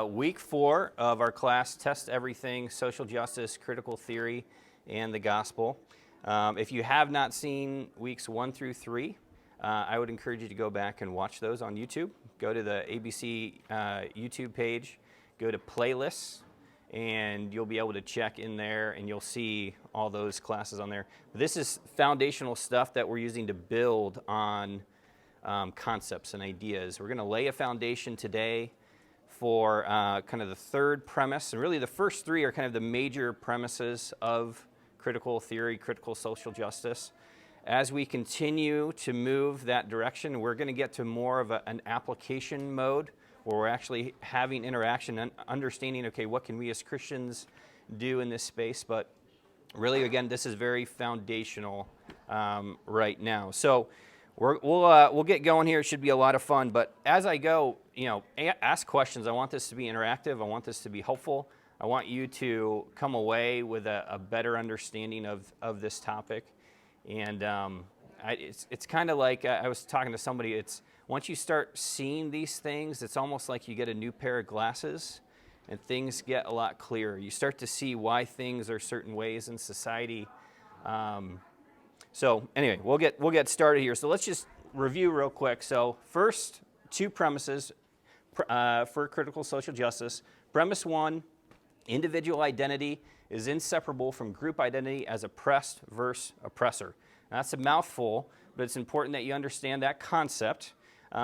week 4 of our class, Test Everything, Social Justice, Critical Theory, and the Gospel. If you have not seen weeks 1 through 3, I would encourage you to go back and watch those on YouTube. Go to the ABC YouTube page, go to playlists, and you'll be able to check in there and you'll see all those classes on there. This is foundational stuff that we're using to build on concepts and ideas. We're going to lay a foundation today for kind of the third premise, and really the first 3 are kind of the major premises of critical theory, critical social justice. As we continue to move that direction, we're going to get to more of an application mode where we're actually having interaction and understanding, okay, what can we as Christians do in this space? But really, again, this is very foundational right now. So we'll get going here. It should be a lot of fun. But as I go, ask questions. I want this to be interactive. I want this to be helpful. I want you to come away with a better understanding of this topic. And it's kind of like I was talking to somebody. It's once you start seeing these things, it's almost like you get a new pair of glasses, and things get a lot clearer. You start to see why things are certain ways in society. So anyway, we'll get started here. So let's just review real quick. So first, 2 premises for critical social justice. Premise 1, individual identity is inseparable from group identity as oppressed versus oppressor. Now, that's a mouthful, but it's important that you understand that concept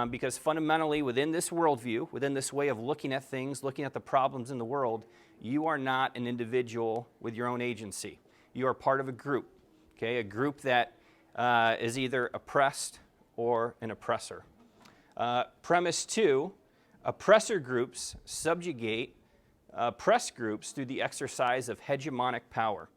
because fundamentally within this worldview, within this way of looking at things, looking at the problems in the world, you are not an individual with your own agency. You are part of a group, okay? A group that is either oppressed or an oppressor. Premise 2, oppressor groups subjugate oppressed groups through the exercise of hegemonic power.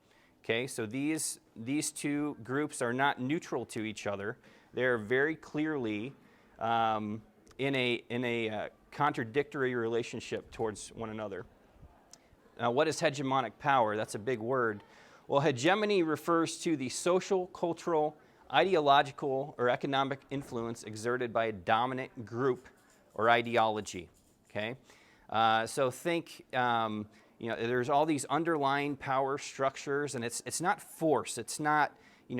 Okay, so these 2 groups are not neutral to each other. They're very clearly in a contradictory relationship towards one another. Now, what is hegemonic power? That's a big word. Well, hegemony refers to the social, cultural, ideological, or economic influence exerted by a dominant group or ideology. Okay, so think. There's all these underlying power structures, and it's not force. It's not,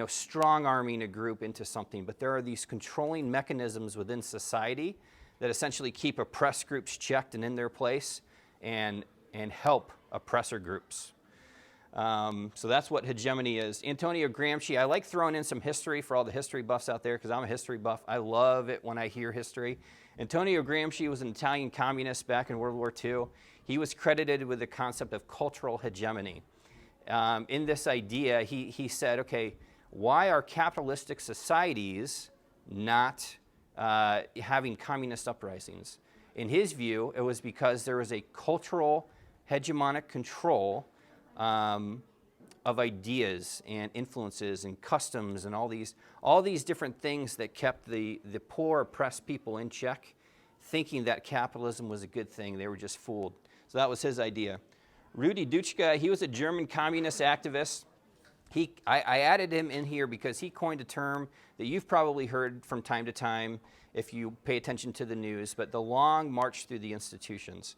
strong-arming a group into something, but there are these controlling mechanisms within society that essentially keep oppressed groups checked and in their place and help oppressor groups. So that's what hegemony is. Antonio Gramsci, I like throwing in some history for all the history buffs out there because I'm a history buff. I love it when I hear history. Antonio Gramsci was an Italian communist back in World War II. He was credited with the concept of cultural hegemony. In this idea, he said, okay, why are capitalistic societies not having communist uprisings? In his view, it was because there was a cultural hegemonic control of ideas and influences and customs and all these different things that kept the poor, oppressed people in check, thinking that capitalism was a good thing. They were just fooled. So that was his idea. Rudi Dutschke, he was a German communist activist. I added him in here because he coined a term that you've probably heard from time to time if you pay attention to the news, but the long march through the institutions.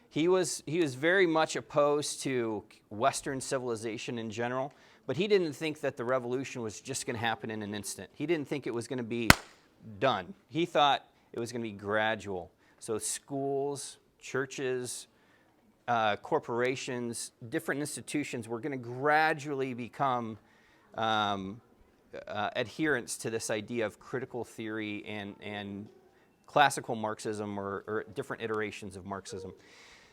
He was very much opposed to Western civilization in general, but he didn't think that the revolution was just going to happen in an instant. He didn't think it was going to be done. He thought it was going to be gradual. So schools, churches, corporations, different institutions were going to gradually become adherents to this idea of critical theory and classical Marxism or different iterations of Marxism.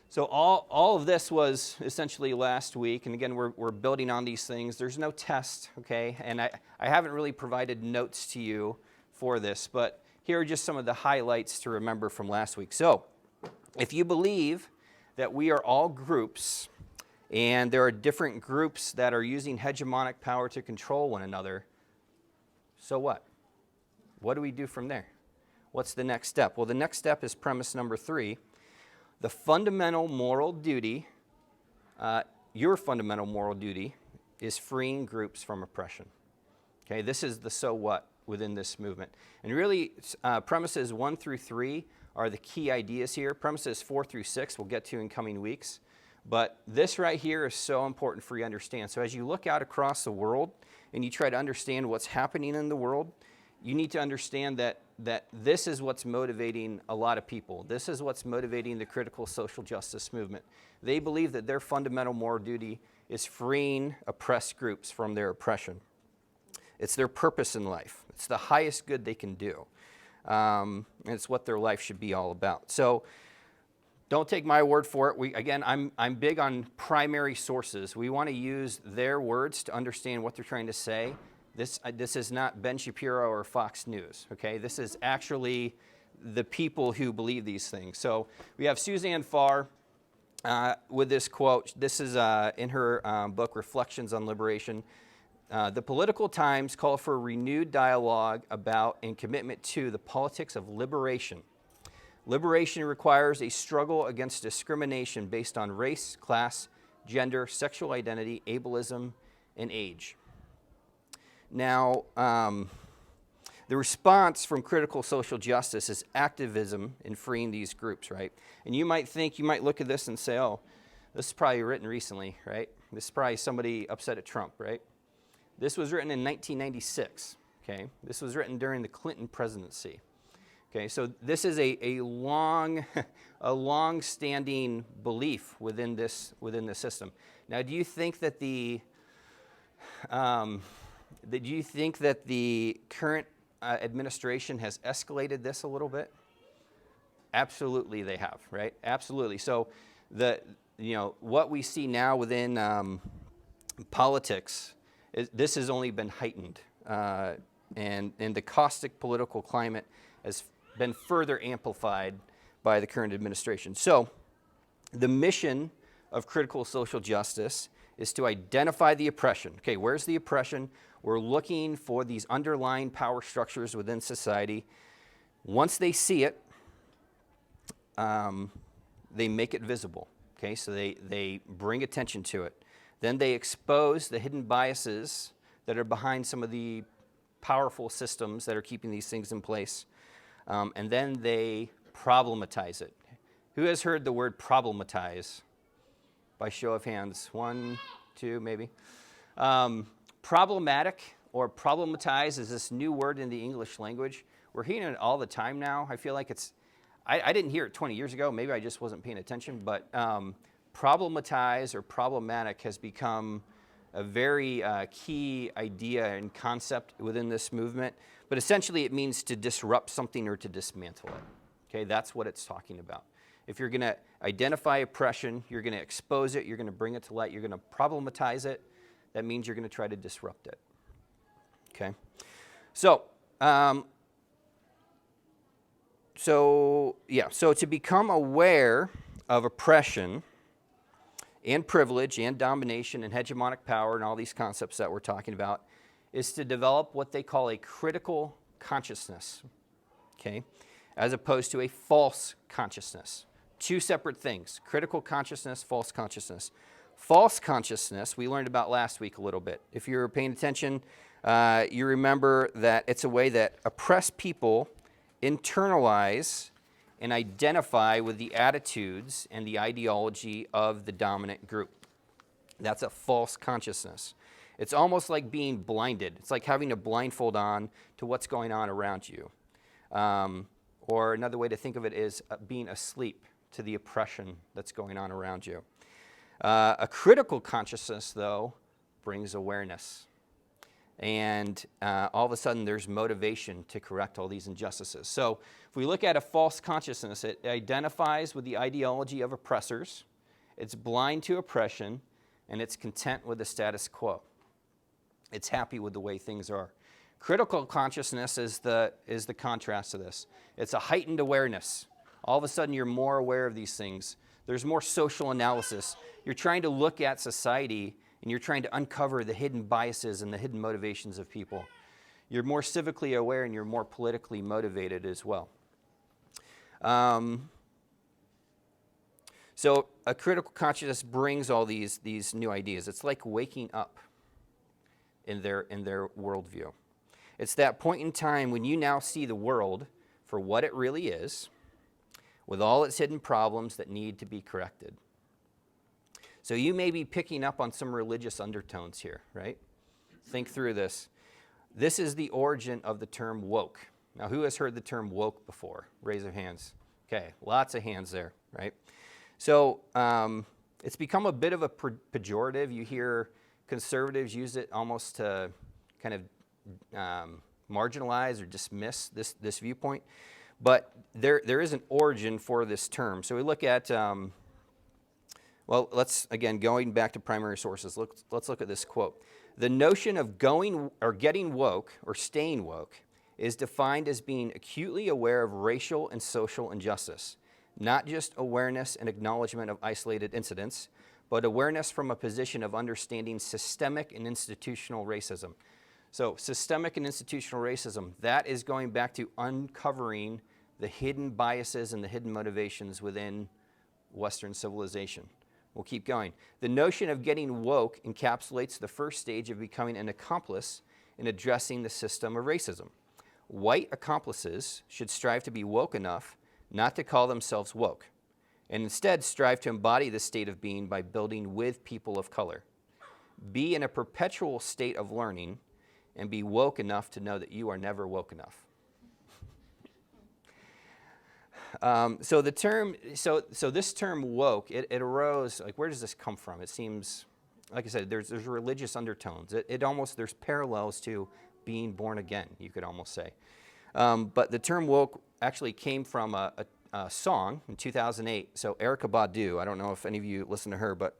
So all of this was essentially last week, and again, we're building on these things. There's no test, okay? And I haven't really provided notes to you for this, but here are just some of the highlights to remember from last week. So if you believe that we are all groups, and there are different groups that are using hegemonic power to control one another, so what? What do we do from there? What's the next step? Well, the next step is premise number 3. The fundamental moral duty, your fundamental moral duty, is freeing groups from oppression. Okay, this is the so what within this movement. And really, premises 1 through 3 are the key ideas here. Premises 4 through 6 we'll get to in coming weeks. But this right here is so important for you to understand. So as you look out across the world and you try to understand what's happening in the world, you need to understand that this is what's motivating a lot of people. This is what's motivating the critical social justice movement. They believe that their fundamental moral duty is freeing oppressed groups from their oppression. It's their purpose in life. It's the highest good they can do. And it's what their life should be all about. So don't take my word for it. Again, I'm big on primary sources. We want to use their words to understand what they're trying to say. This is not Ben Shapiro or Fox News, okay? This is actually the people who believe these things. So we have Suzanne Farr with this quote. This is in her book, Reflections on Liberation. The political times call for a renewed dialogue about and commitment to the politics of liberation. Liberation requires a struggle against discrimination based on race, class, gender, sexual identity, ableism, and age. Now, the response from critical social justice is activism in freeing these groups, right? And you might look at this and say, oh, this is probably written recently, right? This is probably somebody upset at Trump, right? This was written in 1996, okay? This was written during the Clinton presidency. Okay, so this is a long-standing belief within this system. Now, do you think that the current administration has escalated this a little bit? Absolutely, they have, right? Absolutely. So what we see now within politics this has only been heightened, and the caustic political climate has been further amplified by the current administration. So the mission of critical social justice is to identify the oppression. Okay, where's the oppression? We're looking for these underlying power structures within society. Once they see it, they make it visible. Okay, so they bring attention to it. Then they expose the hidden biases that are behind some of the powerful systems that are keeping these things in place. And then they problematize it. Who has heard the word problematize? By show of hands. 1, 2, maybe. Problematic or problematize is this new word in the English language. We're hearing it all the time now. I feel like I didn't hear it 20 years ago. Maybe I just wasn't paying attention. But problematize or problematic has become a very key idea and concept within this movement. But essentially it means to disrupt something or to dismantle it. Okay, that's what it's talking about. If you're going to identify oppression, you're going to expose it, you're going to bring it to light, you're going to problematize it, that means you're going to try to disrupt it. Okay? So to become aware of oppression and privilege and domination and hegemonic power and all these concepts that we're talking about is to develop what they call a critical consciousness, okay, as opposed to a false consciousness. Two separate things, critical consciousness, false consciousness. False consciousness, we learned about last week a little bit. If you're paying attention, you remember that it's a way that oppressed people internalize and identify with the attitudes and the ideology of the dominant group. That's a false consciousness. It's almost like being blinded. It's like having a blindfold on to what's going on around you. Or another way to think of it is being asleep to the oppression that's going on around you. A critical consciousness, though, brings awareness. And all of a sudden, there's motivation to correct all these injustices. So if we look at a false consciousness, it identifies with the ideology of oppressors, it's blind to oppression, and it's content with the status quo. It's happy with the way things are. Critical consciousness is the contrast to this. It's a heightened awareness. All of a sudden, you're more aware of these things. There's more social analysis. You're trying to look at society, and you're trying to uncover the hidden biases and the hidden motivations of people. You're more civically aware, and you're more politically motivated as well. So a critical consciousness brings all these new ideas. It's like waking up in their worldview. It's that point in time when you now see the world for what it really is, with all its hidden problems that need to be corrected. So you may be picking up on some religious undertones here, right? Think through this. This is the origin of the term woke. Now, who has heard the term woke before? Raise your hands. Okay, lots of hands there, right? So it's become a bit of a pejorative. You hear conservatives use it almost to kind of marginalize or dismiss this viewpoint. But there is an origin for this term. So we look at, well, let's, again, going back to primary sources, let's look at this quote. The notion of going or getting woke or staying woke is defined as being acutely aware of racial and social injustice, not just awareness and acknowledgement of isolated incidents, but awareness from a position of understanding systemic and institutional racism. So systemic and institutional racism, that is going back to uncovering the hidden biases and the hidden motivations within Western civilization. We'll keep going. The notion of getting woke encapsulates the first stage of becoming an accomplice in addressing the system of racism. White accomplices should strive to be woke enough not to call themselves woke, and instead strive to embody this state of being by building with people of color. Be in a perpetual state of learning and be woke enough to know that you are never woke enough. So this term woke, it arose, like, where does this come from? It seems, like I said, there's religious undertones. There's parallels to being born again, you could almost say. But the term woke actually came from a song in 2008. So Erykah Badu, I don't know if any of you listen to her, but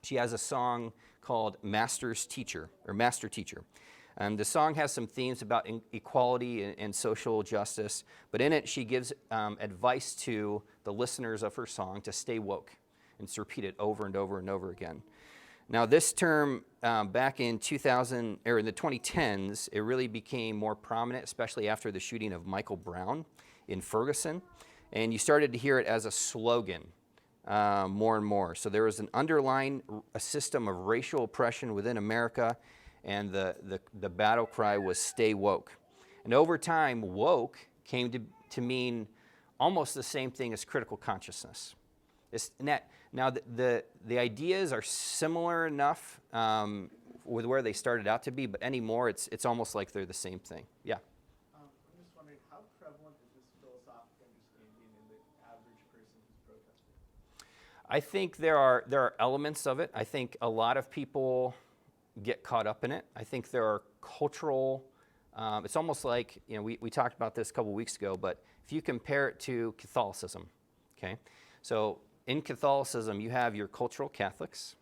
she has a song called Master Teacher. The song has some themes about equality and social justice, but in it she gives advice to the listeners of her song to stay woke and to repeat it over and over and over again. Now this term back in the 2010s, it really became more prominent, especially after the shooting of Michael Brown in Ferguson, and you started to hear it as a slogan more and more. So there was an underlying system of racial oppression within America, and the battle cry was stay woke. And over time, woke came to mean almost the same thing as critical consciousness. Now, the ideas are similar enough with where they started out to be, but anymore, it's almost like they're the same thing. Yeah? I'm just wondering, how prevalent is this philosophical understanding in the average person who's protesting? I think there are elements of it. I think a lot of people get caught up in it. I think there are cultural, it's almost like, we talked about this a couple weeks ago, but if you compare it to Catholicism, okay? So in Catholicism, you have your cultural Catholics,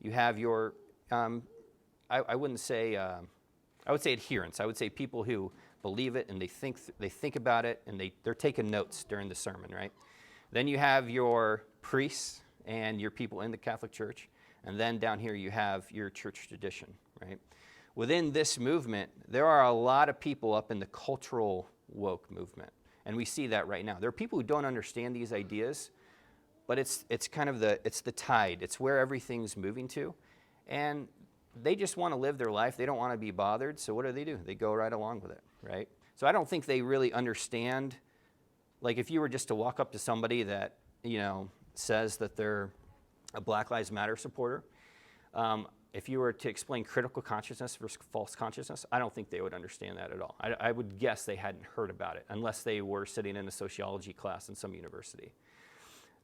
you have your, I wouldn't say, I would say adherents. I would say people who believe it and they think about it and they're taking notes during the sermon, right? Then you have your priests and your people in the Catholic Church. And then down here you have your church tradition, right? Within this movement, there are a lot of people up in the cultural woke movement. And we see that right now. There are people who don't understand these ideas, but it's kind of the tide. It's where everything's moving to. And they just want to live their life. They don't want to be bothered. So what do? They go right along with it, right? So I don't think they really understand. Like if you were just to walk up to somebody that, says that they're a Black Lives Matter supporter, if you were to explain critical consciousness versus false consciousness, I don't think they would understand that at all. I would guess they hadn't heard about it unless they were sitting in a sociology class in some university.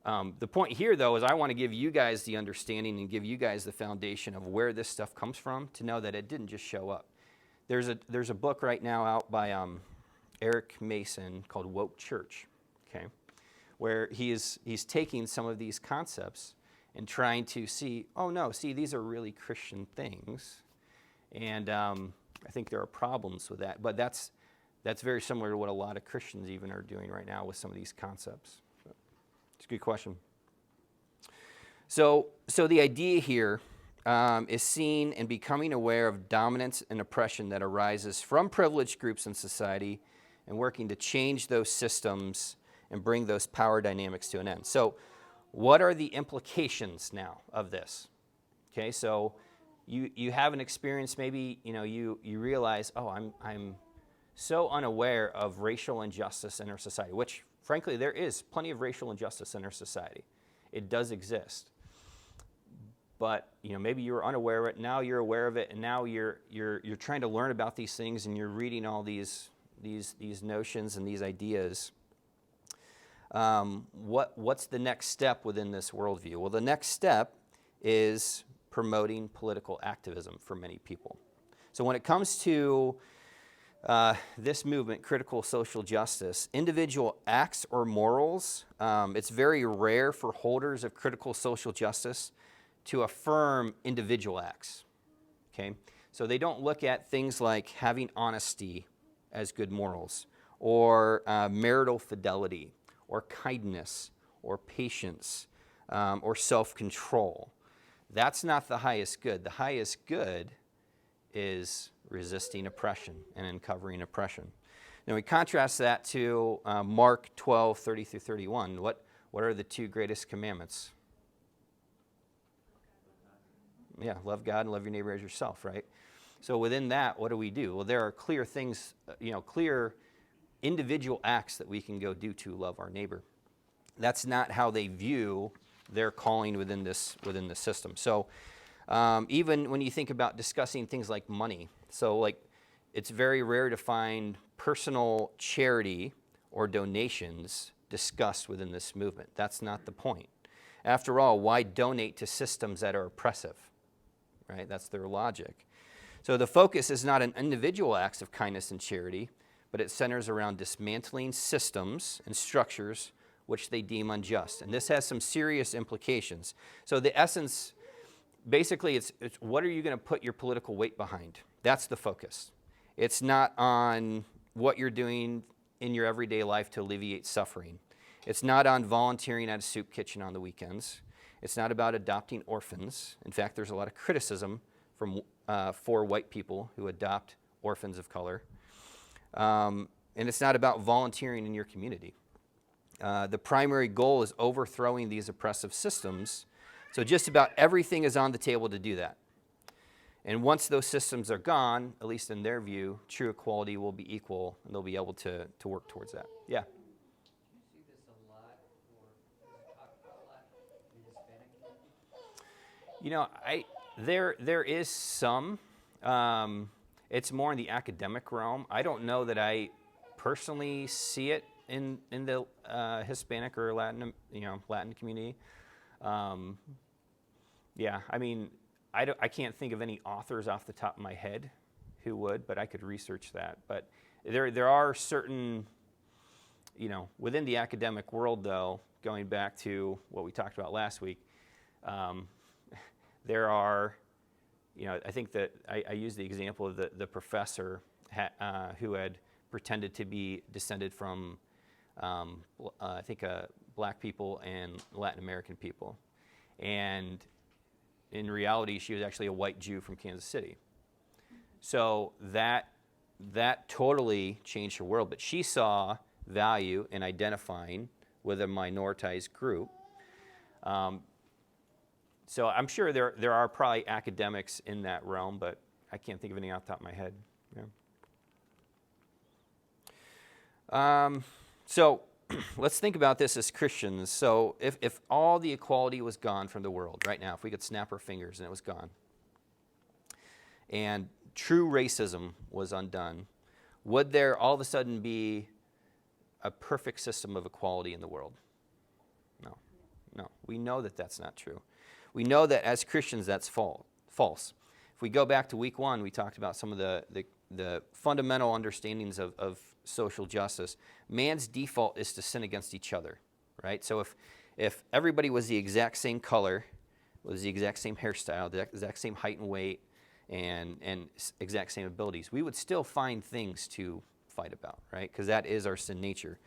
The point here, though, is I want to give you guys the understanding and give you guys the foundation of where this stuff comes from to know that it didn't just show up. There's a book right now out by Eric Mason called Woke Church, okay, where he's taking some of these concepts and trying to see, these are really Christian things. And I think there are problems with that. But that's very similar to what a lot of Christians even are doing right now with some of these concepts. So, it's a good question. So the idea here is seeing and becoming aware of dominance and oppression that arises from privileged groups in society and working to change those systems and bring those power dynamics to an end. So what are the implications now of this? Okay, so you have an experience, maybe you realize, I'm so unaware of racial injustice in our society, which frankly, there is plenty of racial injustice in our society. It does exist. But maybe you were unaware of it. Now you're aware of it, and now you're trying to learn about these things, and you're reading all these notions and these ideas. What's the next step within this worldview? Well, the next step is promoting political activism for many people. So when it comes to this movement, critical social justice, individual acts or morals, it's very rare for holders of critical social justice to affirm individual acts. Okay? So they don't look at things like having honesty as good morals, or marital fidelity, or kindness, or patience, or self-control. That's not the highest good. The highest good is resisting oppression and uncovering oppression. Now we contrast that to Mark 12:30-31. What are the two greatest commandments? Yeah, love God and love your neighbor as yourself, right? So within that, what do? Well, there are clear things, clear individual acts that we can go do to love our neighbor. That's not how they view their calling within this system. So even when you think about discussing things like money, so like it's very rare to find personal charity or donations discussed within this movement. That's not the point. After all, why donate to systems that are oppressive? Right? That's their logic. So the focus is not on individual acts of kindness and charity, but it centers around dismantling systems and structures which they deem unjust. And this has some serious implications. So the essence, basically, it's what are you going to put your political weight behind? That's the focus. It's not on what you're doing in your everyday life to alleviate suffering. It's not on volunteering at a soup kitchen on the weekends. It's not about adopting orphans. In fact, there's a lot of criticism for white people who adopt orphans of color. And it's not about volunteering in your community. The primary goal is overthrowing these oppressive systems. So just about everything is on the table to do that. And once those systems are gone, at least in their view, true equality will be equal, and they'll be able to work towards that. Yeah? Do you see this a lot, or is it talked about a lot in the Hispanic community? There is some. It's more in the academic realm. I don't know that I personally see it in the Hispanic or Latin community. Yeah, I mean, I can't think of any authors off the top of my head who would, but I could research that. But there are certain, within the academic world, though, going back to what we talked about last week, there are, I think that I used the example of the professor who had pretended to be descended from, I think, black people and Latin American people. And in reality, she was actually a white Jew from Kansas City. So that totally changed her world. But she saw value in identifying with a minoritized group. So I'm sure there are probably academics in that realm, but I can't think of any off the top of my head. Yeah. So let's think about this as Christians. So if all the equality was gone from the world right now, if we could snap our fingers and it was gone, and true racism was undone, would there all of a sudden be a perfect system of equality in the world? No. We know that that's not true. We know that as Christians that's false. If we go back to week 1, we talked about some of the fundamental understandings of social justice. Man's default is to sin against each other, right? So if everybody was the exact same color, was the exact same hairstyle, the exact same height and weight, and exact same abilities, we would still find things to fight about, right? Because that is our sin nature.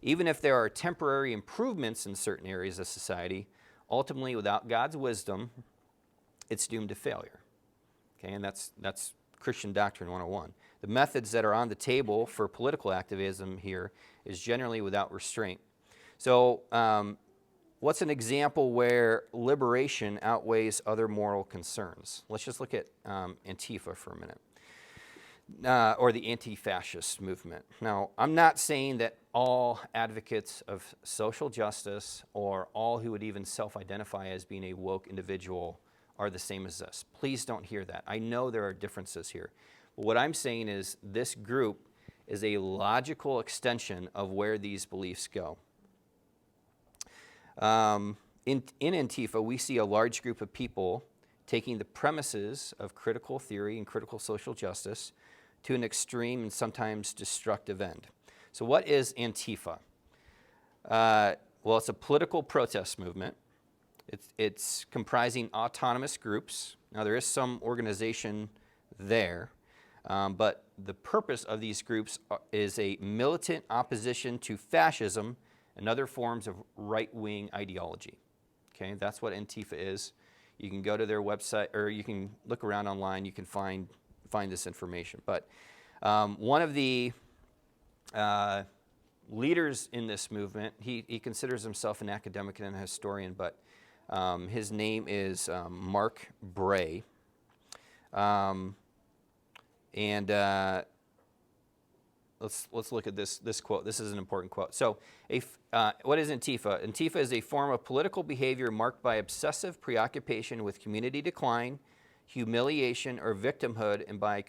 Even if there are temporary improvements in certain areas of society, ultimately, without God's wisdom, it's doomed to failure. Okay, and that's Christian Doctrine 101. The methods that are on the table for political activism here is generally without restraint. So what's an example where liberation outweighs other moral concerns? Let's just look at Antifa for a minute, or the anti-fascist movement. Now, I'm not saying that all advocates of social justice or all who would even self-identify as being a woke individual are the same as this. Please don't hear that. I know there are differences here. But what I'm saying is this group is a logical extension of where these beliefs go. In Antifa, we see a large group of people taking the premises of critical theory and critical social justice to an extreme and sometimes destructive end. So what is Antifa? Well, it's a political protest movement. It's comprising autonomous groups. Now, there is some organization there, but the purpose of these groups is a militant opposition to fascism and other forms of right-wing ideology. Okay, that's what Antifa is. You can go to their website, or you can look around online. You can find this information. But one of the leaders in this movement, he considers himself an academic and a historian, but his name is Mark Bray. Let's look at this quote. This is an important quote. So, what is Antifa? Antifa is a form of political behavior marked by obsessive preoccupation with community decline, humiliation, or victimhood, and by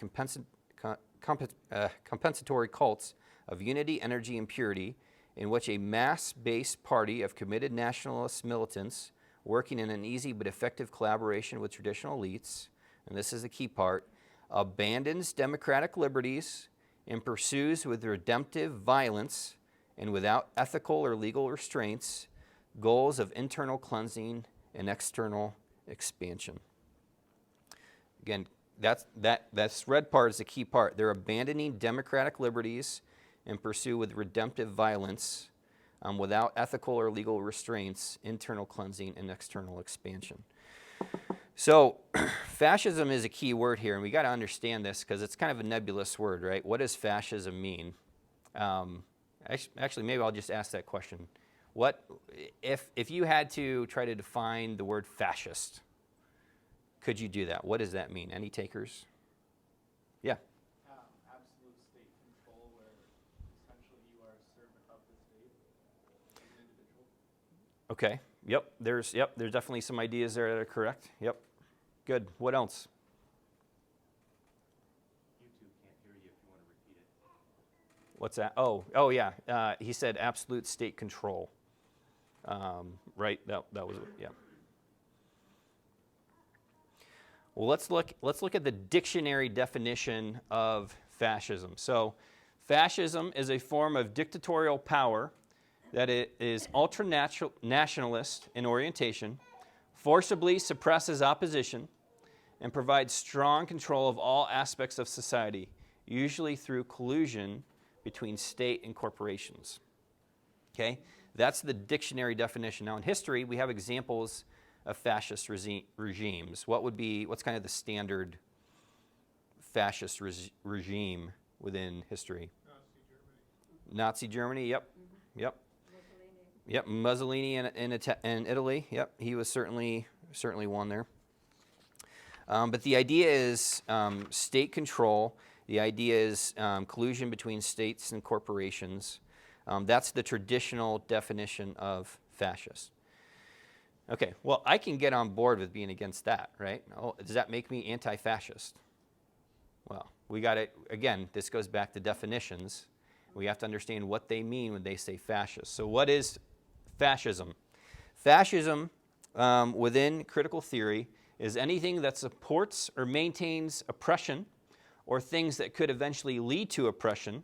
compensatory cults of unity, energy, and purity, in which a mass-based party of committed nationalist militants working in an easy but effective collaboration with traditional elites, and this is the key part, abandons democratic liberties and pursues with redemptive violence and without ethical or legal restraints goals of internal cleansing and external expansion. Again, that's red part is the key part. They're abandoning democratic liberties and pursue with redemptive violence without ethical or legal restraints, internal cleansing and external expansion. So fascism is a key word here, and we got to understand this because it's kind of a nebulous word, right? What does fascism mean? Actually, maybe I'll just ask that question. What if you had to try to define the word fascist? Could you do that? What does that mean? Any takers? Yeah. Absolute state control, where essentially you are a servant of the state as an individual. Okay. Yep. There's definitely some ideas there that are correct. Yep. Good. What else? YouTube can't hear you if you want to repeat it. What's that? Oh yeah. He said absolute state control. Right. That was it. Yeah. Well, let's look at the dictionary definition of fascism. So, fascism is a form of dictatorial power that it is ultra-nationalist in orientation, forcibly suppresses opposition, and provides strong control of all aspects of society, usually through collusion between state and corporations. Okay? That's the dictionary definition. Now, in history, we have examples of fascist regimes. What's kind of the standard fascist regime within history? Nazi Germany, yep. Mm-hmm. Yep. Mussolini. Yep, Mussolini in Italy, yep. He was certainly one there. But the idea is state control. The idea is collusion between states and corporations. That's the traditional definition of fascist. Okay, well, I can get on board with being against that, right? Oh, does that make me anti-fascist? Well, we got to, again, this goes back to definitions. We have to understand what they mean when they say fascist. So what is fascism? Fascism, within critical theory, is anything that supports or maintains oppression or things that could eventually lead to oppression,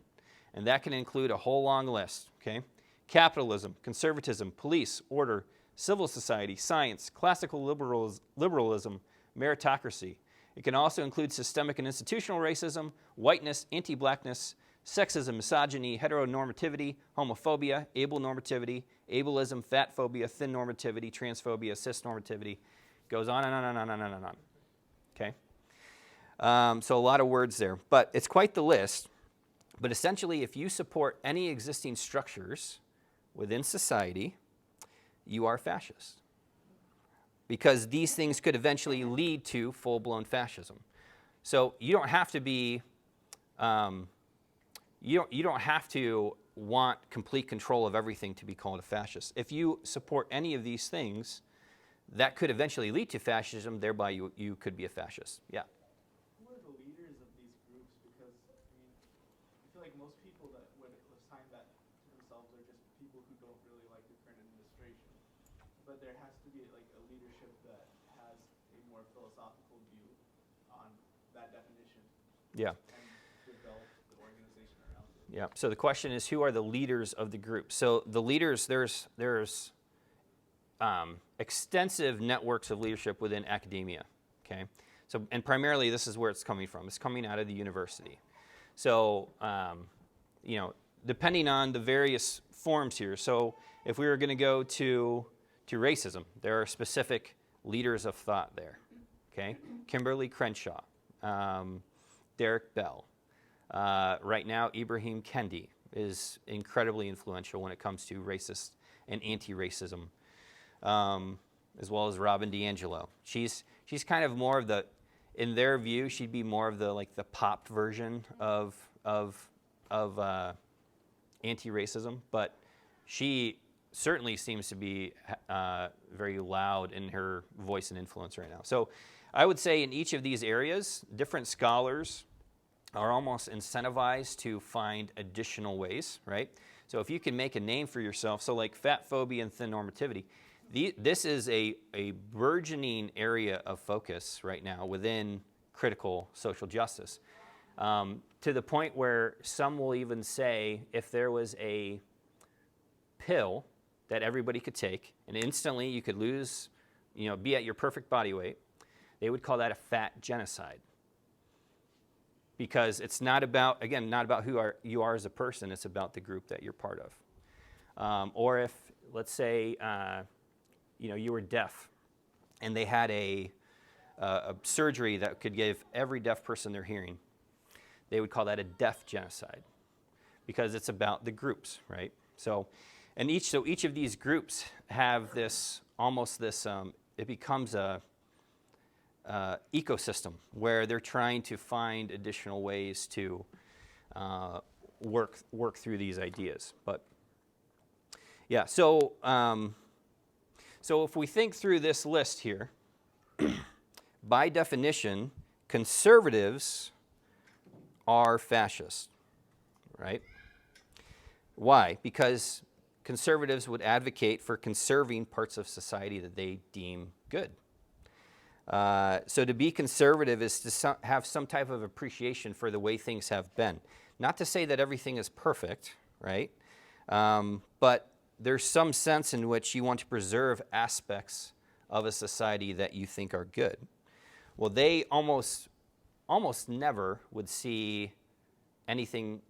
and that can include a whole long list, okay? Capitalism, conservatism, police, order, civil society, science, classical liberalism, meritocracy. It can also include systemic and institutional racism, whiteness, anti-blackness, sexism, misogyny, heteronormativity, homophobia, able normativity, ableism, fat phobia, thin normativity, transphobia, cis normativity. Goes on and on and on and on and on. Okay? So a lot of words there. But it's quite the list. But essentially, if you support any existing structures within society, you are fascist. Because these things could eventually lead to full-blown fascism. So you don't have to be, you don't have to want complete control of everything to be called a fascist. If you support any of these things, that could eventually lead to fascism, thereby you could be a fascist. Yeah. Who are the leaders of these groups? Because, I mean, I feel like most people that would assign that to themselves are just people who don't really like the current administration. But there has to be like a leadership that has a more philosophical view on that definition Yeah. and develop the organization around it. Yeah. So the question is, who are the leaders of the group? So the leaders, there's extensive networks of leadership within academia. Okay. So, and primarily this is where it's coming from. It's coming out of the university. So, you know, depending on the various forms here. So, if we were going to go to racism, there are specific leaders of thought there. Okay. Kimberly Crenshaw, Derek Bell. Right now, Ibrahim Kendi is incredibly influential when it comes to racist and anti-racism, as well as Robin DiAngelo. She's kind of more of the, in their view, she'd be more of the like the pop version of anti-racism, but she certainly seems to be very loud in her voice and influence right now. So I would say in each of these areas, different scholars are almost incentivized to find additional ways, right? So if you can make a name for yourself, so like fat phobia and thin normativity, this is a burgeoning area of focus right now within critical social justice, to the point where some will even say if there was a pill that everybody could take and instantly you could lose, you know, be at your perfect body weight, they would call that a fat genocide. Because it's not about, again, not about who you are as a person, it's about the group that you're part of. Or if, let's say, you know, you were deaf and they had a surgery that could give every deaf person their hearing, they would call that a deaf genocide because it's about the groups, right? So each of these groups have this, almost this, it becomes a ecosystem where they're trying to find additional ways to work through these ideas. But yeah, so if we think through this list here, by definition, conservatives are fascist, right? Why? Because conservatives would advocate for conserving parts of society that they deem good. So to be conservative is to have some type of appreciation for the way things have been. Not to say that everything is perfect, right? But there's some sense in which you want to preserve aspects of a society that you think are good. Well, they almost never would see anything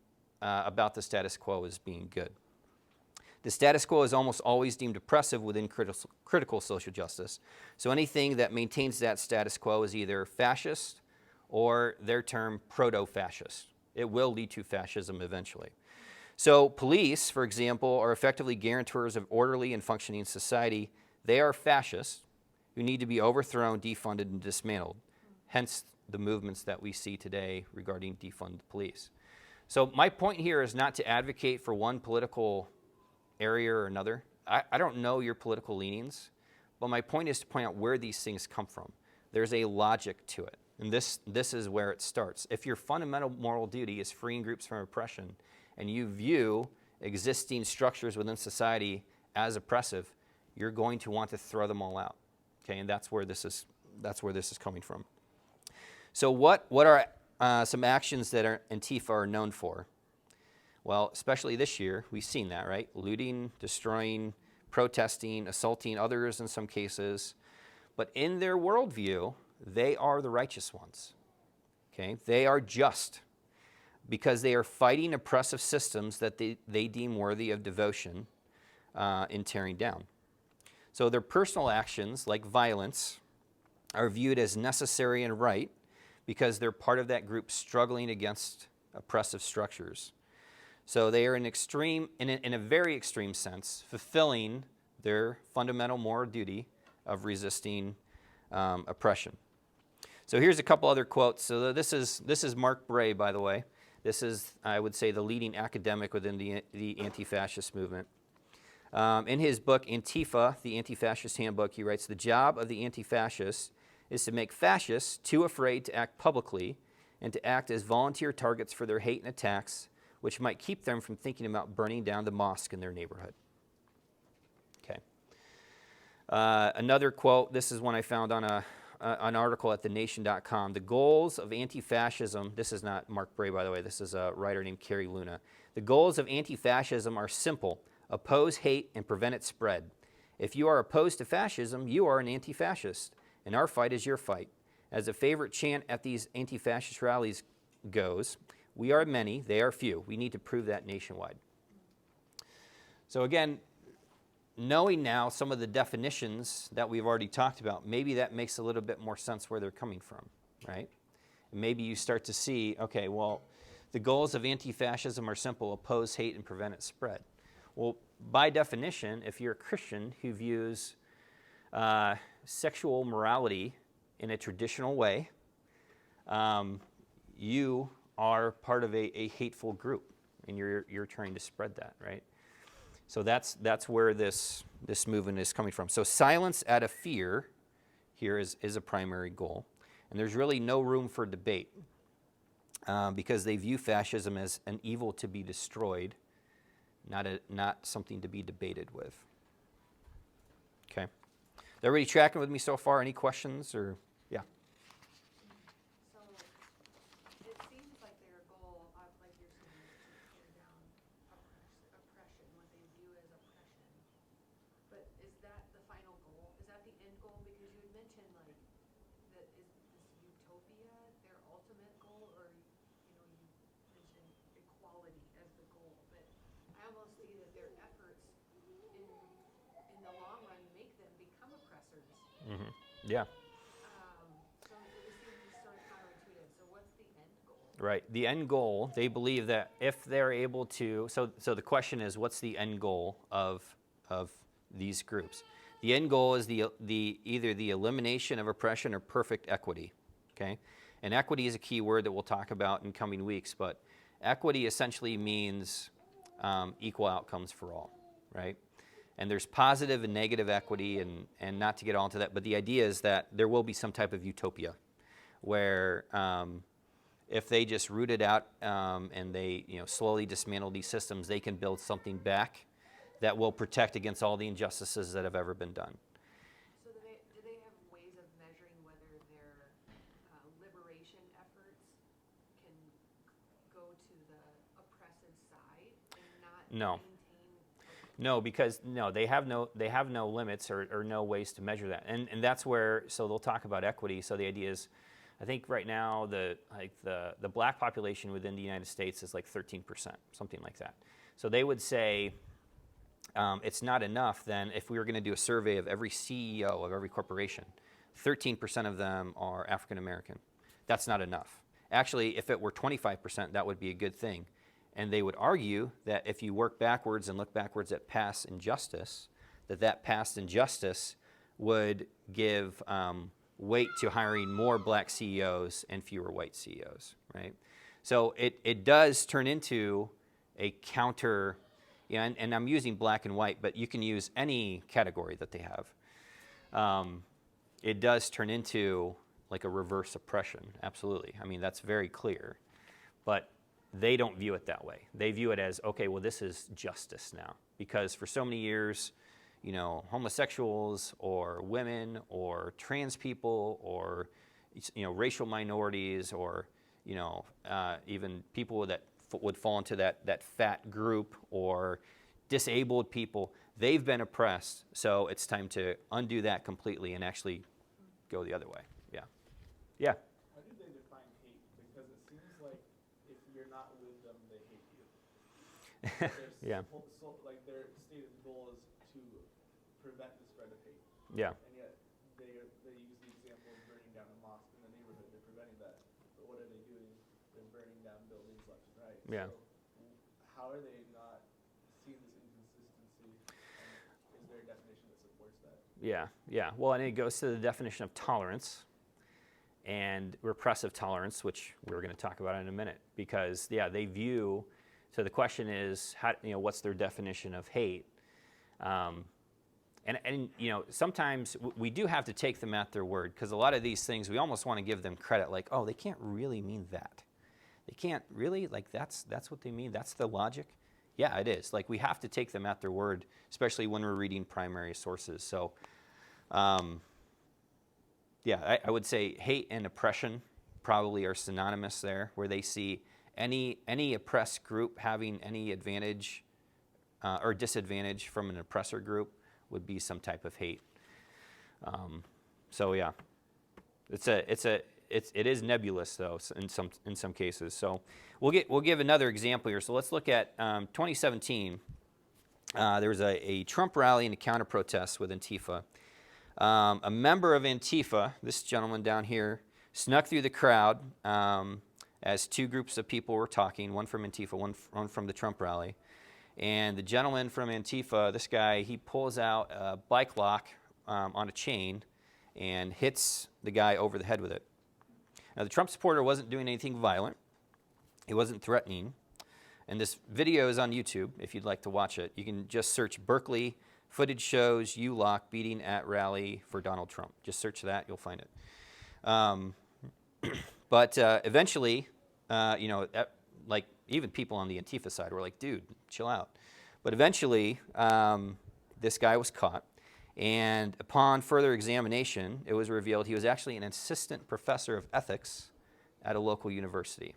about the status quo as being good. The status quo is almost always deemed oppressive within critical social justice. So anything that maintains that status quo is either fascist or their term proto-fascist. It will lead to fascism eventually. So police, for example, are effectively guarantors of orderly and functioning society. They are fascists who need to be overthrown, defunded, and dismantled. Hence the movements that we see today regarding defund the police. So my point here is not to advocate for one political area or another. I don't know your political leanings, but my point is to point out where these things come from. There's a logic to it, and this is where it starts. If your fundamental moral duty is freeing groups from oppression, and you view existing structures within society as oppressive, you're going to want to throw them all out. Okay, and that's where this is coming from. So what are some actions that Antifa are known for? Well, especially this year, we've seen that, right? Looting, destroying, protesting, assaulting others in some cases. But in their worldview, they are the righteous ones. Okay? They are just because they are fighting oppressive systems that they deem worthy of devotion in tearing down. So their personal actions, like violence, are viewed as necessary and right because they're part of that group struggling against oppressive structures. So they are in a very extreme sense, fulfilling their fundamental moral duty of resisting oppression. So here's a couple other quotes. So this is Mark Bray, by the way. This is, I would say, the leading academic within the anti-fascist movement. In his book, Antifa, the Anti-Fascist Handbook, he writes, the job of the anti-fascists is to make fascists too afraid to act publicly and to act as volunteer targets for their hate and attacks, which might keep them from thinking about burning down the mosque in their neighborhood. Okay. Another quote, this is one I found on an article at thenation.com. The goals of anti-fascism, this is not Mark Bray, by the way, this is a writer named Carrie Luna. The goals of anti-fascism are simple: oppose hate and prevent its spread. If you are opposed to fascism, you are an anti-fascist, and our fight is your fight. As a favorite chant at these anti-fascist rallies goes, we are many, they are few. We need to prove that nationwide. So again, knowing now some of the definitions that we've already talked about, maybe that makes a little bit more sense where they're coming from, right? And maybe you start to see, okay, well, the goals of anti-fascism are simple: oppose hate and prevent its spread. Well, by definition, if you're a Christian who views sexual morality in a traditional way, you are part of a hateful group, and you're trying to spread that, right? So that's where this movement is coming from. So silence out of fear here is a primary goal, and there's really no room for debate because they view fascism as an evil to be destroyed, not something to be debated with. Okay. Is everybody tracking with me so far? Any questions or yeah? So it seems like their goal, like you're saying, is to tear down oppression, what they view as oppression. But is that the final goal? Is that the end goal? Because you had mentioned like that is this utopia their ultimate goal, or you mentioned equality as the goal. But I almost see that their efforts in the long run make them become oppressors. Mm-hmm. Yeah. So it seems sort of counterintuitive. So what's the end goal? Right. The end goal, they believe that if they're able to, so the question is, what's the end goal of these groups? The end goal is either the elimination of oppression or perfect equity. Okay? And equity is a key word that we'll talk about in coming weeks, but equity essentially means equal outcomes for all, right? And there's positive and negative equity, and not to get all into that, but the idea is that there will be some type of utopia where if they just root it out and they slowly dismantle these systems, they can build something back that will protect against all the injustices that have ever been done. So do they have ways of measuring whether their liberation efforts can go to the oppressive side and not No. maintain? No, because they have no limits or no ways to measure that, and that's where, so they'll talk about equity. So the idea is, I think right now the black population within the United States is like 13%, something like that. So they would say it's not enough. Then if we were going to do a survey of every CEO of every corporation, 13% of them are African American. That's not enough. Actually, if it were 25%, that would be a good thing. And they would argue that if you work backwards and look backwards at past injustice, that past injustice would give weight to hiring more black CEOs and fewer white CEOs, right? So it does turn into a counter, and I'm using black and white, but you can use any category that they have. It does turn into like a reverse oppression, absolutely. I mean, that's very clear. But they don't view it that way. They view it as, okay, well, this is justice now. Because for so many years, homosexuals or women or trans people or, racial minorities or, even people that would fall into that fat group or disabled people, they've been oppressed. So it's time to undo that completely and actually go the other way. Yeah. Yeah. How do they define hate? Because it seems like if you're not with them, they hate you. Yeah. Like their stated goal is to prevent the spread of hate. Yeah. And yet they use the example of burning down a mosque in the neighborhood. They're preventing that. But what are they doing? They're burning down buildings left and right. Yeah. So how are they not seeing this inconsistency? And is there a definition that supports that? Yeah, yeah. Well, and it goes to the definition of tolerance. and repressive tolerance, which we're going to talk about in a minute, because they view. So the question is, what's their definition of hate? And sometimes we do have to take them at their word, because a lot of these things we almost want to give them credit, like, oh, they can't really mean that. They can't really, like, that's what they mean. That's the logic. Yeah, it is. Like, we have to take them at their word, especially when we're reading primary sources. So, I would say hate and oppression probably are synonymous there, where they see any oppressed group having any advantage or disadvantage from an oppressor group would be some type of hate. It is nebulous though in some cases. So we'll give another example here. So let's look at 2017. There was a Trump rally and a counter protest with Antifa. A member of Antifa, this gentleman down here, snuck through the crowd as two groups of people were talking, one from Antifa, one from the Trump rally. And the gentleman from Antifa, this guy, he pulls out a bike lock on a chain and hits the guy over the head with it. Now, the Trump supporter wasn't doing anything violent. He wasn't threatening. And this video is on YouTube, if you'd like to watch it. You can just search Berkeley footage shows U-Lock beating at rally for Donald Trump. Just search that, you'll find it. But eventually, like even people on the Antifa side were like, dude, chill out. But eventually, this guy was caught. And upon further examination, it was revealed he was actually an assistant professor of ethics at a local university.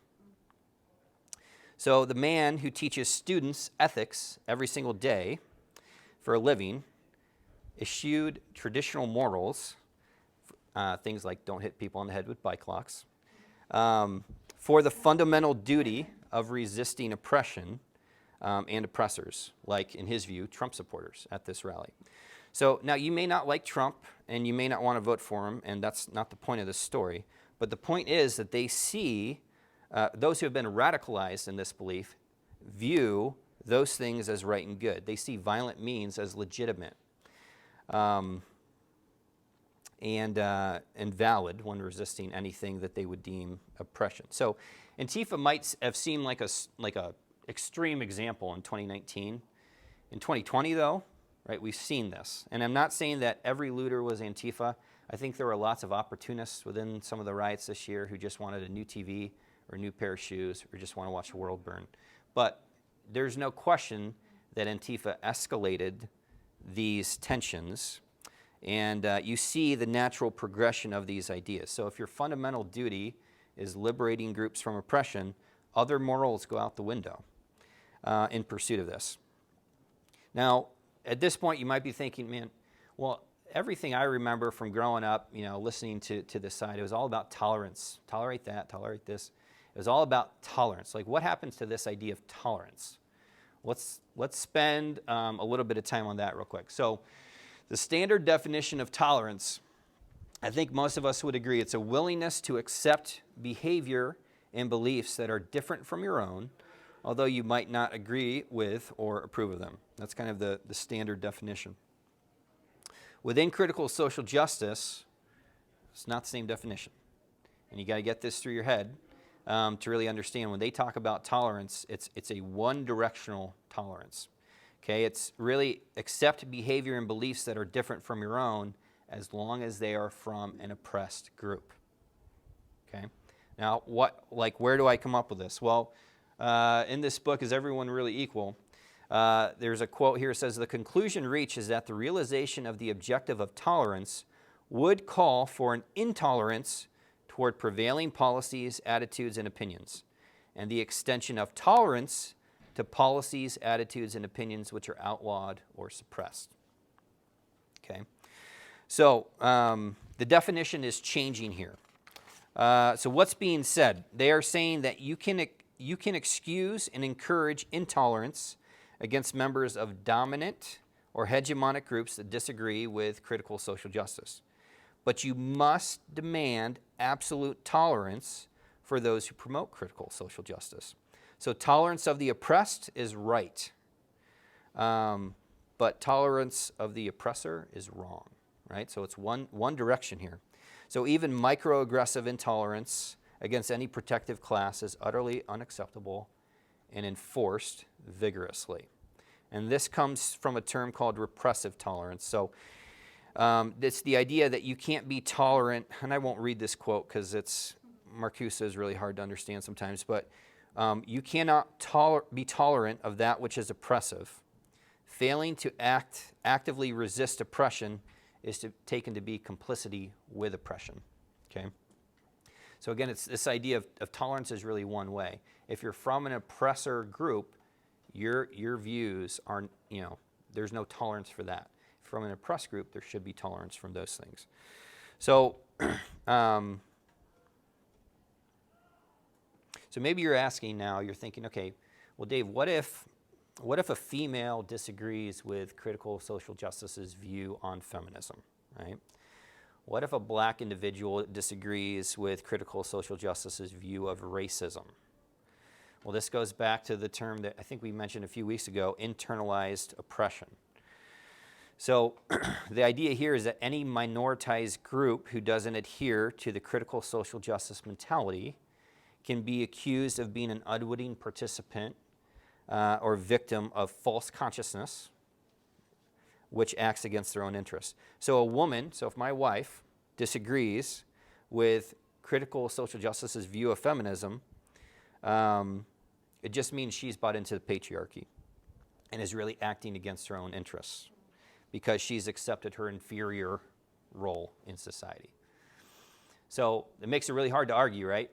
So the man who teaches students ethics every single day for a living eschewed traditional morals, things like don't hit people on the head with bike locks, for the fundamental duty of resisting oppression and oppressors, like, in his view, Trump supporters at this rally. So now you may not like Trump and you may not want to vote for him, and that's not the point of this story, but the point is that they see those who have been radicalized in this belief view those things as right and good. They see violent means as legitimate and valid when resisting anything that they would deem oppression. So Antifa might have seemed like a extreme example in 2019. In 2020, though, right, we've seen this. And I'm not saying that every looter was Antifa. I think there were lots of opportunists within some of the riots this year who just wanted a new TV or a new pair of shoes or just want to watch the world burn. But there's no question that Antifa escalated these tensions, and you see the natural progression of these ideas. So if your fundamental duty is liberating groups from oppression, other morals go out the window in pursuit of this. Now, at this point, you might be thinking, man, well, everything I remember from growing up, listening to this side, it was all about tolerance. Tolerate that, tolerate this. It was all about tolerance. Like, what happens to this idea of tolerance? Let's spend a little bit of time on that real quick. So the standard definition of tolerance, I think most of us would agree, it's a willingness to accept behavior and beliefs that are different from your own, although you might not agree with or approve of them. That's kind of the standard definition. Within critical social justice, it's not the same definition. And you got to get this through your head to really understand. When they talk about tolerance, it's a one-directional tolerance. Okay, it's really accept behavior and beliefs that are different from your own as long as they are from an oppressed group. Okay, now where do I come up with this? Well, in this book, Is Everyone Really Equal? There's a quote here that says, the conclusion reached is that the realization of the objective of tolerance would call for an intolerance toward prevailing policies, attitudes, and opinions, and the extension of tolerance to policies, attitudes, and opinions which are outlawed or suppressed. Okay, so the definition is changing here. So what's being said? They are saying that you can excuse and encourage intolerance against members of dominant or hegemonic groups that disagree with critical social justice. But you must demand absolute tolerance for those who promote critical social justice. So tolerance of the oppressed is right, but tolerance of the oppressor is wrong, right? So it's one direction here. So even microaggressive intolerance against any protective class is utterly unacceptable and enforced vigorously. And this comes from a term called repressive tolerance. So it's the idea that you can't be tolerant, and I won't read this quote because Marcuse is really hard to understand sometimes, but you cannot be tolerant of that which is oppressive. Failing to actively resist oppression is taken to be complicity with oppression. Okay? So again, it's this idea of tolerance is really one way. If you're from an oppressor group, your views are, there's no tolerance for that. From an oppressed group, there should be tolerance from those things. So, so maybe you're asking now, you're thinking, okay, well, Dave, what if a female disagrees with critical social justice's view on feminism, right? What if a black individual disagrees with critical social justice's view of racism? Well, this goes back to the term that I think we mentioned a few weeks ago, internalized oppression. So the idea here is that any minoritized group who doesn't adhere to the critical social justice mentality can be accused of being an unwitting participant or victim of false consciousness, which acts against their own interests. So a woman, so if my wife disagrees with critical social justice's view of feminism, it just means she's bought into the patriarchy and is really acting against her own interests because she's accepted her inferior role in society. So it makes it really hard to argue, right?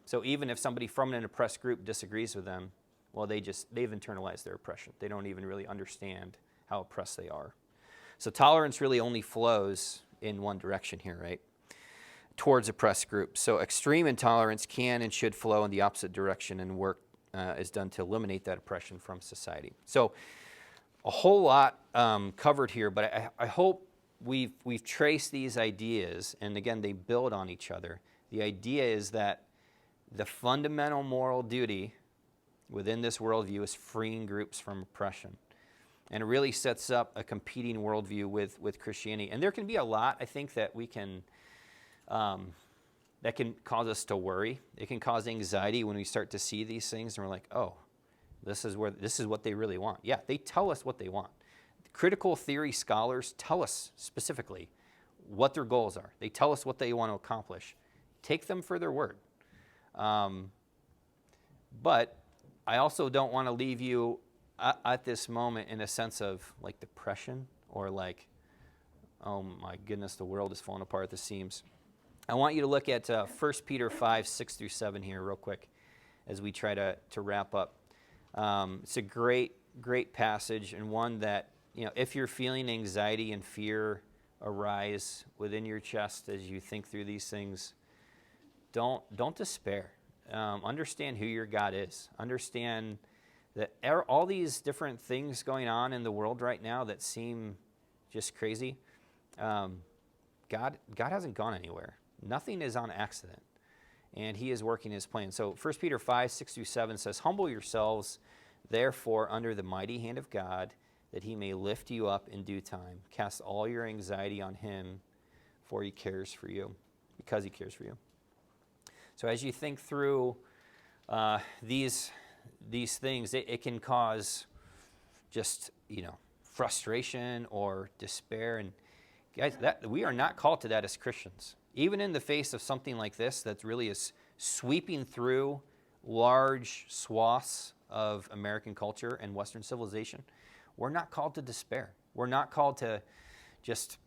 So even if somebody from an oppressed group disagrees with them, well, they've internalized their oppression. They don't even really understand how oppressed they are. So tolerance really only flows in one direction here, right? Towards oppressed groups. So extreme intolerance can and should flow in the opposite direction, and work is done to eliminate that oppression from society. So a whole lot covered here, but I hope we've traced these ideas, and again, they build on each other. The idea is that the fundamental moral duty within this worldview is freeing groups from oppression. And it really sets up a competing worldview with Christianity. And there can be a lot, I think, that we can, that can cause us to worry. It can cause anxiety when we start to see these things and we're like, oh, this is what they really want. Yeah, they tell us what they want. Critical theory scholars tell us specifically what their goals are. They tell us what they want to accomplish. Take them for their word. But I also don't want to leave you at this moment in a sense of like depression or like, oh my goodness, the world is falling apart at the seams. I want you to look at 1 Peter 5, 6 through 7 here real quick as we try to wrap up. It's a great passage, and one that, if you're feeling anxiety and fear arise within your chest as you think through these things, don't despair. Understand who your God is. Understand that all these different things going on in the world right now that seem just crazy, God hasn't gone anywhere. Nothing is on accident, and he is working his plan. So 1 Peter 5, 6 through 7 says, "Humble yourselves, therefore, under the mighty hand of God, that he may lift you up in due time. Cast all your anxiety on him, for he cares for you," because he cares for you. So as you think through these things, it can cause just, frustration or despair. And guys, we are not called to that as Christians. Even in the face of something like this that really is sweeping through large swaths of American culture and Western civilization, we're not called to despair. We're not called to just,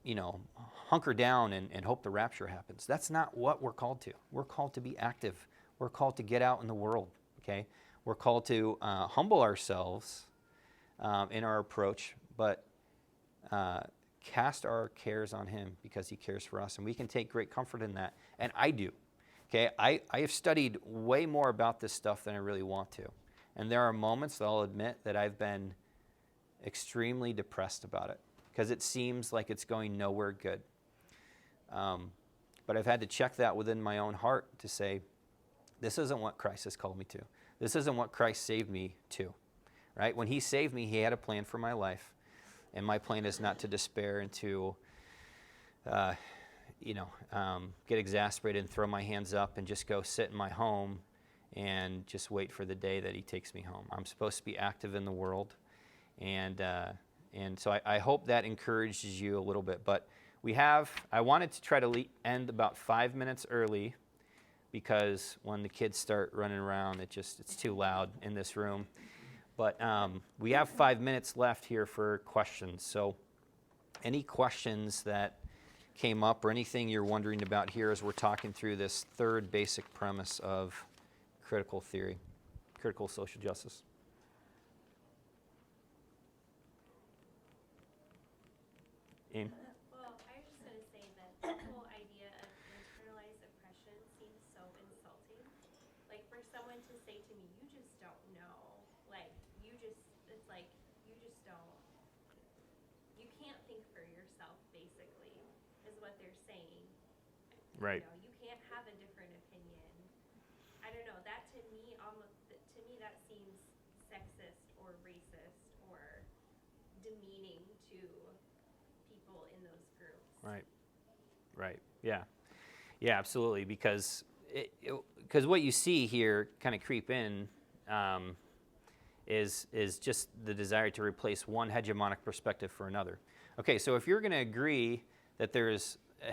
hunker down and hope the rapture happens. That's not what we're called to. We're called to be active. We're called to get out in the world, okay? We're called to humble ourselves in our approach, but cast our cares on him because he cares for us, and we can take great comfort in that. And I do, okay? I have studied way more about this stuff than I really want to. And there are moments that I'll admit that I've been extremely depressed about it because it seems like it's going nowhere good. But I've had to check that within my own heart to say, this isn't what Christ has called me to. This isn't what Christ saved me to, right? When he saved me, he had a plan for my life. And my plan is not to despair and to, get exasperated and throw my hands up and just go sit in my home and just wait for the day that he takes me home. I'm supposed to be active in the world, and so I hope that encourages you a little bit. But I wanted to try to end about 5 minutes early, because when the kids start running around, it's too loud in this room. But we have 5 minutes left here for questions. So any questions that came up or anything you're wondering about here as we're talking through this third basic premise of critical theory, critical social justice? Aim? Well, I was just going to say that the whole idea of internalized oppression seems so insulting. Like, for someone to say to me, you just don't know. Like, it's like, you just don't, you can't think for yourself, basically, is what they're saying. Right. You know, you can't have a different opinion. I don't know, that to me, that seems sexist or racist or demeaning to people in those groups. Right. Yeah, absolutely. Because what you see here kind of creep in is just the desire to replace one hegemonic perspective for another. Okay, so if you're going to agree that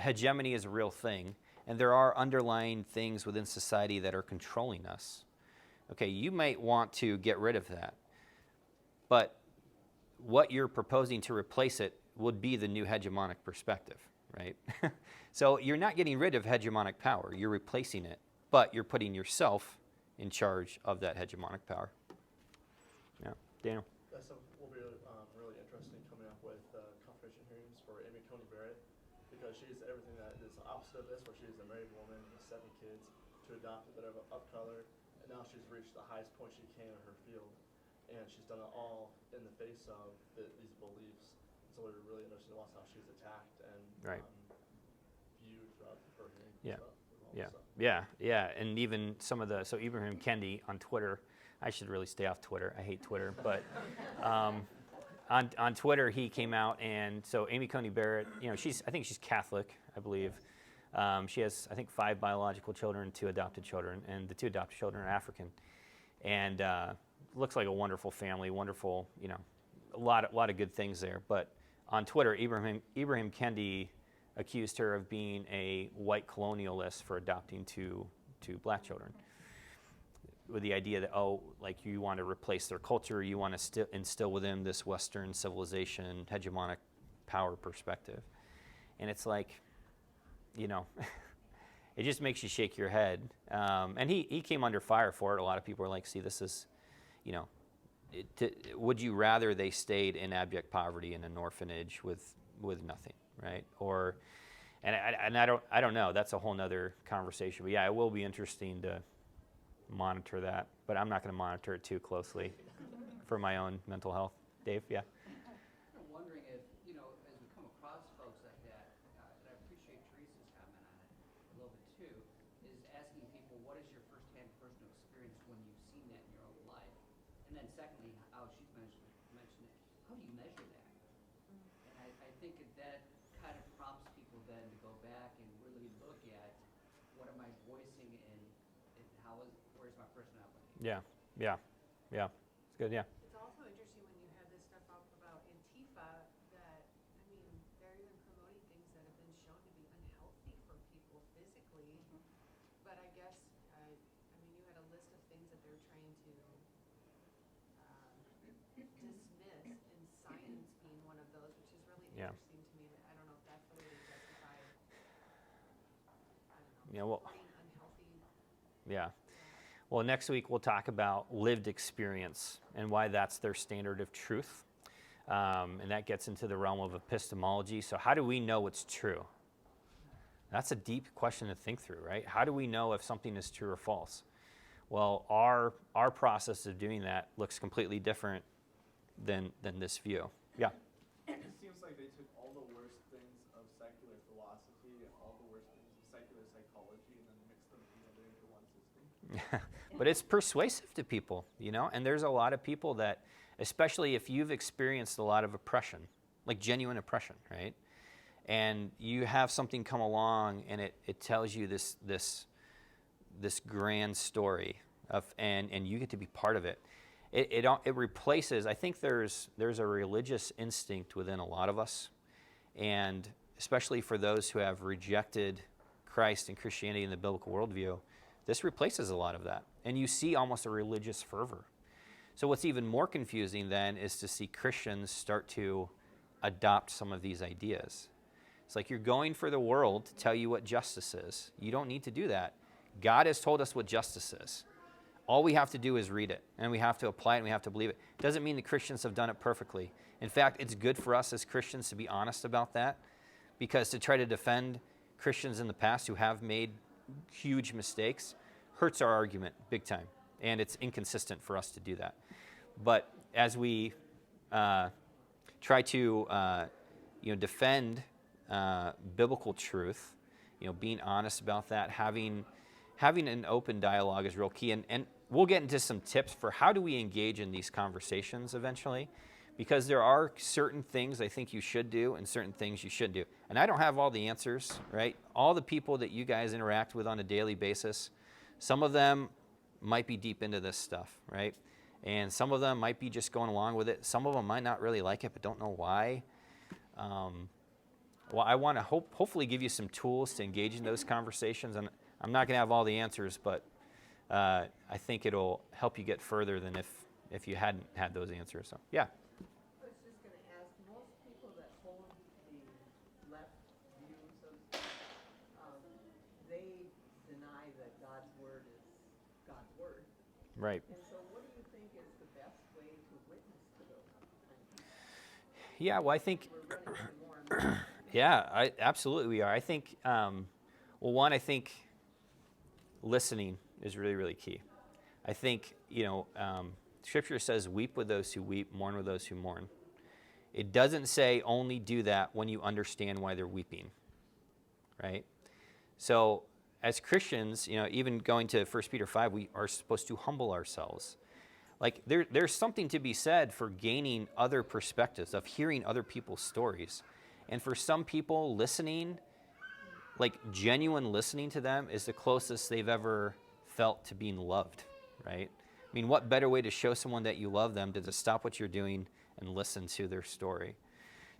hegemony is a real thing, and there are underlying things within society that are controlling us, okay, you might want to get rid of that. But what you're proposing to replace it would be the new hegemonic perspective, right? So you're not getting rid of hegemonic power, you're replacing it, but you're putting yourself in charge of that hegemonic power. Yeah, Daniel? That's something will be really interesting coming up with confirmation hearings for Amy Coney Barrett, because she's everything that is the opposite of this, where she's a married woman with 7 kids to adopt a bit of up color, and now she's reached the highest point she can in her field, and she's done it all in the face of these beliefs. So we're really interested to watch how she's attacked and viewed throughout her hearing. Yeah. Stuff as well, Yeah, so. yeah, and even so Ibrahim Kendi on Twitter, I should really stay off Twitter, I hate Twitter, but on Twitter he came out, and so Amy Coney Barrett, I think she's Catholic, I believe. She has, I think, 5 biological children, 2 adopted children, and the 2 adopted children are African. And looks like a wonderful family, wonderful, a lot of good things there. But on Twitter, Ibrahim Kendi accused her of being a white colonialist for adopting two black children, with the idea that, you want to replace their culture, you want to instill within this Western civilization hegemonic power perspective. And it's like, it just makes you shake your head. And he came under fire for it. A lot of people are like, see, this is, would you rather they stayed in abject poverty in an orphanage with nothing, right? And I don't know. That's a whole nother conversation. But yeah, it will be interesting to monitor that. But I'm not going to monitor it too closely for my own mental health. Dave, yeah. I'm wondering if, as we come across folks like that, and I appreciate Teresa's comment on it a little bit too, is asking people, what is your firsthand personal experience when you've seen that in your own life? And then secondly, how she's mentioned it, how do you measure that? And I think that kind of prompts people then to go back and really look at what am I voicing and where's my personality? Yeah. It's good, yeah. It's also interesting when you have this stuff up about Antifa that, they're even promoting things that have been shown to be unhealthy for people physically. But I guess, you had a list of things that they're trying to dismiss, and science being one of those, which is really Yeah. interesting to me. That I don't know if that's the way they justify, Yeah, well, supporting unhealthy. yeah. Well, next week we'll talk about lived experience and why that's their standard of truth. And that gets into the realm of epistemology. So how do we know what's true? That's a deep question to think through, right? How do we know if something is true or false? Well, our process of doing that looks completely different than this view. Yeah. It seems like they took all the worst things of secular philosophy and all the worst things of secular psychology and then mixed them together into one system. But it's persuasive to people, and there's a lot of people that, especially if you've experienced a lot of oppression, like genuine oppression, right? and you have something come along and it tells you this grand story and you get to be part of it. It replaces, I think there's a religious instinct within a lot of us, and especially for those who have rejected Christ and Christianity in the biblical worldview, this replaces a lot of that. And you see almost a religious fervor. So what's even more confusing then is to see Christians start to adopt some of these ideas. It's like you're going for the world to tell you what justice is. You don't need to do that. God has told us what justice is. All we have to do is read it, and we have to apply it, and we have to believe it. Doesn't mean the Christians have done it perfectly. In fact, it's good for us as Christians to be honest about that, because to try to defend Christians in the past who have made huge mistakes hurts our argument big time, and it's inconsistent for us to do that. But as we try to defend biblical truth, being honest about that, having an open dialogue is real key. And we'll get into some tips for how do we engage in these conversations eventually, because there are certain things I think you should do and certain things you shouldn't do. And I don't have all the answers, right? All the people that you guys interact with on a daily basis, some of them might be deep into this stuff, right? And some of them might be just going along with it. Some of them might not really like it but don't know why. Well, I want to hopefully give you some tools to engage in those conversations. And I'm not going to have all the answers, but I think it'll help you get further than if you hadn't had those answers. So, yeah. I was just going to ask, most people that hold the left views of, they deny that God's word is God's word. Right. And so what do you think is the best way to witness to those kind of people? Yeah, well, I think, We're running into more and more. yeah, absolutely we are. I think, I think listening is really, really key. I think, Scripture says, weep with those who weep, mourn with those who mourn. It doesn't say only do that when you understand why they're weeping, right? So as Christians, even going to 1 Peter 5, we are supposed to humble ourselves. Like there's something to be said for gaining other perspectives, of hearing other people's stories. And for some people, listening, like genuine listening to them, is the closest they've ever felt to being loved, right? I mean, what better way to show someone that you love them than to stop what you're doing and listen to their story?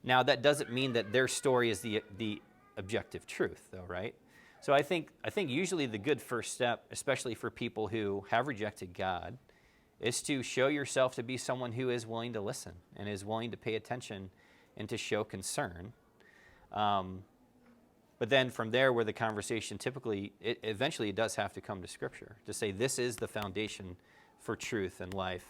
Now, that doesn't mean that their story is the objective truth, though, right? So I think usually the good first step, especially for people who have rejected God, is to show yourself to be someone who is willing to listen and is willing to pay attention and to show concern. But then from there, where the conversation typically, eventually it does have to come to Scripture, to say this is the foundation for truth and life.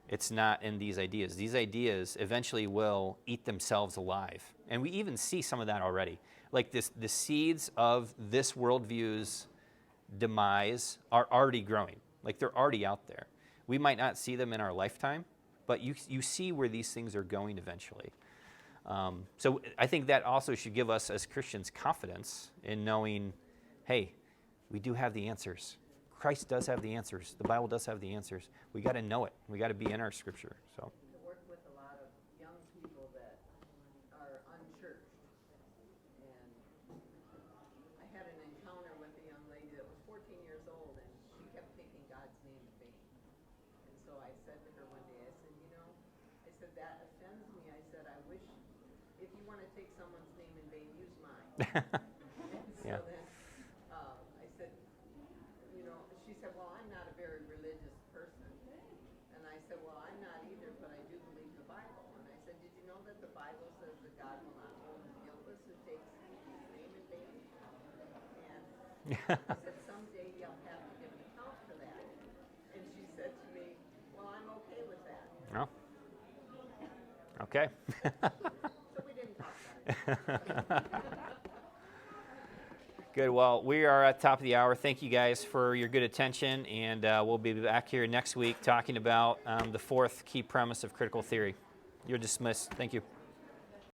It's not in these ideas. These ideas eventually will eat themselves alive. And we even see some of that already. Like the seeds of this worldview's demise are already growing. Like they're already out there. We might not see them in our lifetime, but you see where these things are going eventually. So I think that also should give us as Christians confidence in knowing, hey, we do have the answers. Christ does have the answers. The Bible does have the answers. We got to know it. We got to be in our Scripture. So. I work with a lot of young people that are unchurched. And I had an encounter with a young lady that was 14 years old, and she kept taking God's name in vain. And so I said to her one day, I said, that offends me. I said, I wish, if you want to take someone's name in vain, use mine. Yeah. So then I said, she said, well, I'm not a very religious person. And I said, well, I'm not either, but I do believe the Bible. And I said, did you know that the Bible says that God will not hold him guiltless who takes his name in vain? And I said, someday you'll have to give an account for that. And she said to me, well, I'm okay with that. Oh. Okay. So we didn't talk about it. Good. Well, we are at the top of the hour. Thank you guys for your good attention, and we'll be back here next week talking about the fourth key premise of critical theory. You're dismissed. Thank you.